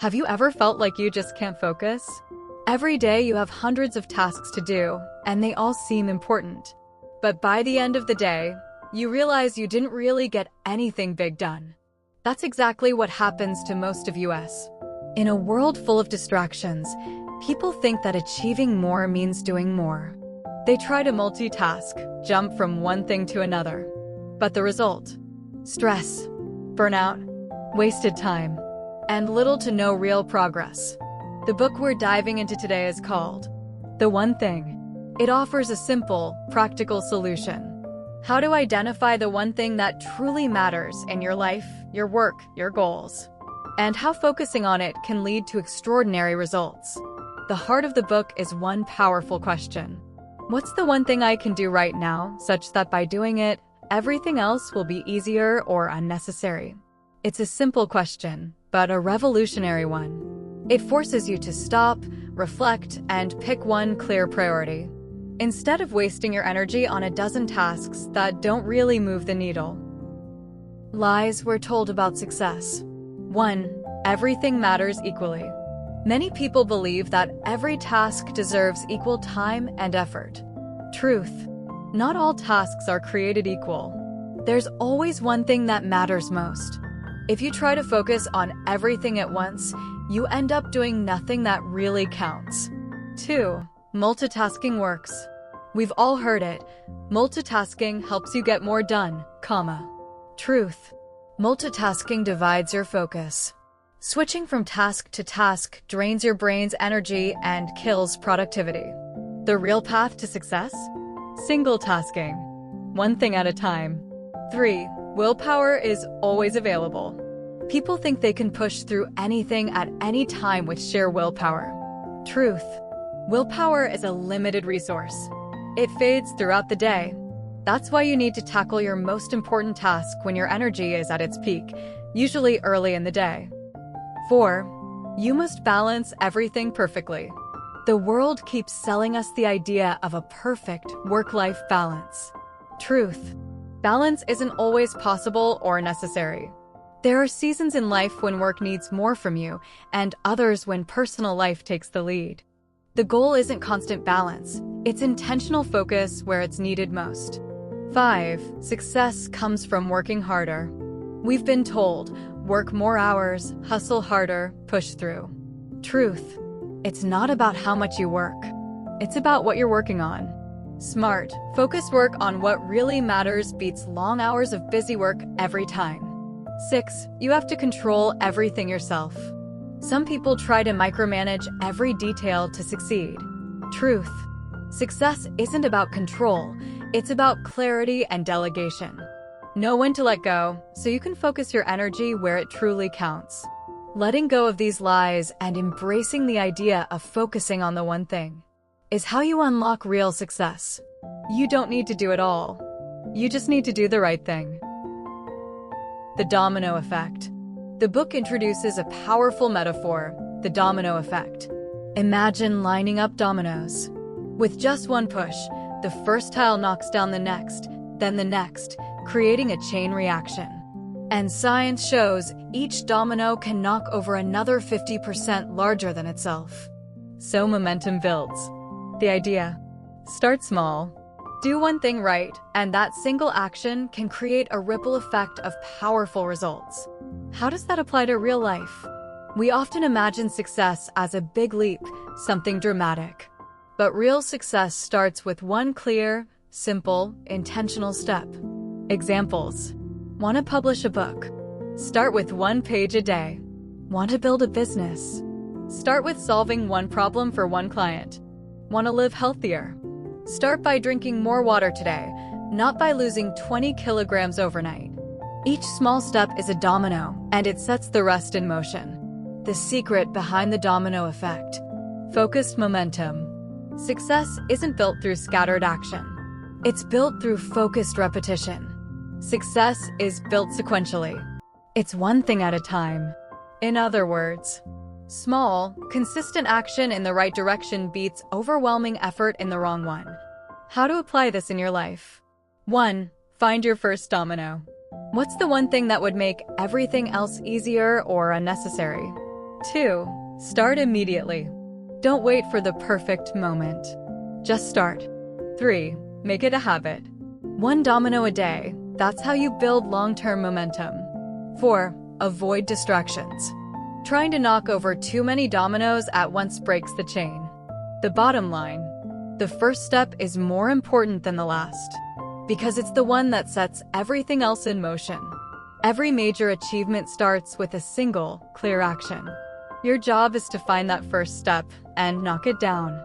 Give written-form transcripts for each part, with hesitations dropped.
Have you ever felt like you just can't focus? Every day you have hundreds of tasks to do, and they all seem important. But by the end of the day, you realize you didn't really get anything big done. That's exactly what happens to most of us. In a world full of distractions, people think that achieving more means doing more. They try to multitask, jump from one thing to another. But the result? Stress, burnout, wasted time, and little to no real progress. The book we're diving into today is called The One Thing. It offers a simple, practical solution. How to identify the one thing that truly matters in your life, your work, your goals, and how focusing on it can lead to extraordinary results. The heart of the book is one powerful question. What's the one thing I can do right now, such that by doing it, everything else will be easier or unnecessary? It's a simple question, but a revolutionary one. It forces you to stop, reflect, and pick one clear priority, instead of wasting your energy on a dozen tasks that don't really move the needle. Lies we're told about success. 1. Everything matters equally. Many people believe that every task deserves equal time and effort. Truth. Not all tasks are created equal. There's always one thing that matters most. If you try to focus on everything at once, you end up doing nothing that really counts. 2. Multitasking works. We've all heard it. Multitasking helps you get more done, comma. Truth. Multitasking divides your focus. Switching from task to task drains your brain's energy and kills productivity. The real path to success? Single tasking. One thing at a time. 3. Willpower is always available. People think they can push through anything at any time with sheer willpower. Truth. Willpower is a limited resource. It fades throughout the day. That's why you need to tackle your most important task when your energy is at its peak, usually early in the day. 4. You must balance everything perfectly. The world keeps selling us the idea of a perfect work-life balance. Truth. Balance isn't always possible or necessary. There are seasons in life when work needs more from you, and others when personal life takes the lead. The goal isn't constant balance, it's intentional focus where it's needed most. 5. Success comes from working harder. We've been told, work more hours, hustle harder, push through. Truth. It's not about how much you work. It's about what you're working on. Smart, focused work on what really matters beats long hours of busy work every time. 6. You have to control everything yourself. Some people try to micromanage every detail to succeed. Truth. Success isn't about control, it's about clarity and delegation. Know when to let go, so you can focus your energy where it truly counts. Letting go of these lies and embracing the idea of focusing on the one thing is how you unlock real success. You don't need to do it all. You just need to do the right thing. The Domino Effect. The book introduces a powerful metaphor, the domino effect. Imagine lining up dominoes. With just one push, the first tile knocks down the next, then the next, creating a chain reaction. And science shows each domino can knock over another 50% larger than itself. So momentum builds. The idea: start small, do one thing right, and that single action can create a ripple effect of powerful results. How does that apply to real life? We often imagine success as a big leap, something dramatic. But real success starts with one clear, simple, intentional step. Examples. Want to publish a book? Start with one page a day. Want to build a business? Start with solving one problem for one client. Want to live healthier? Start by drinking more water today, not by losing 20 kilograms overnight. Each small step is a domino, and it sets the rest in motion. The secret behind the domino effect: focused momentum. Success isn't built through scattered action. It's built through focused repetition. Success is built sequentially. It's one thing at a time. In other words, small, consistent action in the right direction beats overwhelming effort in the wrong one. How to apply this in your life? 1. Find your first domino. What's the one thing that would make everything else easier or unnecessary? 2. Start immediately. Don't wait for the perfect moment. Just start. 3. Make it a habit. 1 domino a day. That's how you build long-term momentum. 4. Avoid distractions. Trying to knock over too many dominoes at once breaks the chain. The bottom line: the first step is more important than the last, because it's the one that sets everything else in motion. Every major achievement starts with a single, clear action. Your job is to find that first step and knock it down.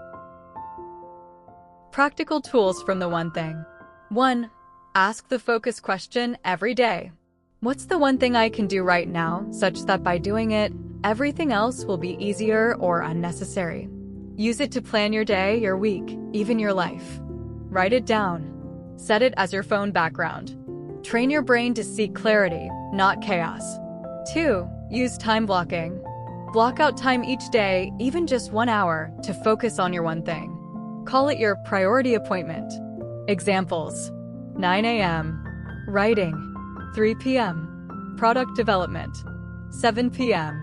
Practical tools from the one thing. 1. Ask the focus question every day. What's the one thing I can do right now, such that by doing it, everything else will be easier or unnecessary? Use it to plan your day, your week, even your life. Write it down. Set it as your phone background. Train your brain to seek clarity, not chaos. 2. Use time blocking. Block out time each day, even just 1 hour, to focus on your one thing. Call it your priority appointment. Examples: 9 a.m. writing, 3 p.m. product development, 7 p.m.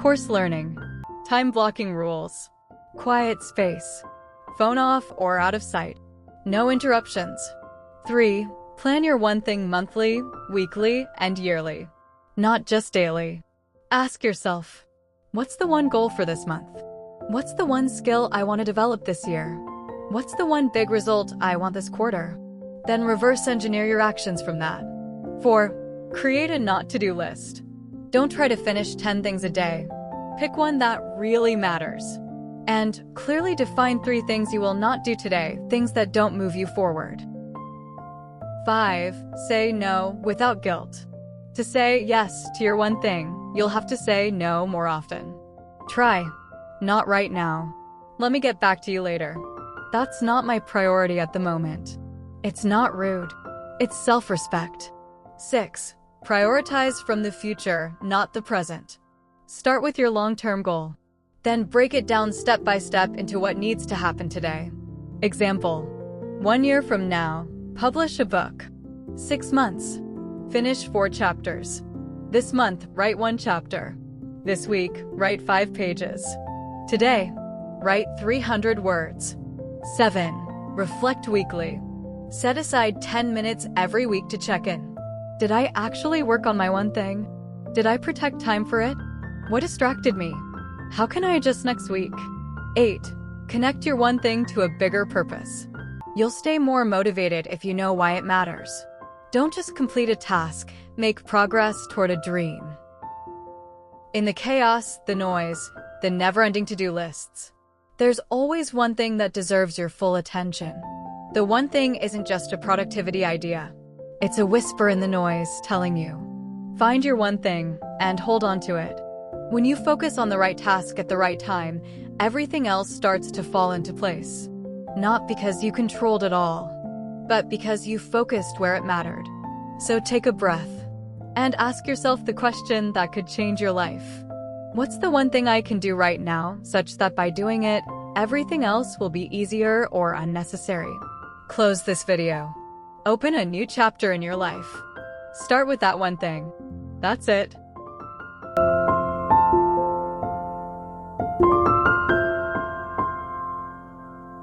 course learning. Time blocking rules: quiet space, phone off or out of sight, no interruptions. 3. Plan your one thing monthly, weekly, and yearly, not just daily. Ask yourself, what's the one goal for this month? What's the one skill I want to develop this year? What's the one big result I want this quarter? Then reverse engineer your actions from that. 4. Create a not-to-do list. Don't try to finish 10 things a day. Pick one that really matters. And clearly define 3 things you will not do today, things that don't move you forward. 5. Say no without guilt. To say yes to your one thing, you'll have to say no more often. Try. Not right now. Let me get back to you later. That's not my priority at the moment. It's not rude. It's self-respect. 6. Prioritize from the future, not the present. Start with your long-term goal. Then break it down step by step into what needs to happen today. Example: 1 year from now, publish a book. 6 months, finish 4 chapters. This month, write 1 chapter. This week, write 5 pages. Today, write 300 words. 7. Reflect weekly. Set aside 10 minutes every week to check in. Did I actually work on my one thing? Did I protect time for it? What distracted me? How can I adjust next week? 8. Connect your one thing to a bigger purpose. You'll stay more motivated if you know why it matters. Don't just complete a task, make progress toward a dream. In the chaos, the noise, the never-ending to-do lists, there's always one thing that deserves your full attention. The one thing isn't just a productivity idea. It's a whisper in the noise telling you, find your one thing and hold on to it. When you focus on the right task at the right time, everything else starts to fall into place. Not because you controlled it all, but because you focused where it mattered. So take a breath and ask yourself the question that could change your life. What's the one thing I can do right now, such that by doing it, everything else will be easier or unnecessary? Close this video. Open a new chapter in your life. Start with that one thing. That's it.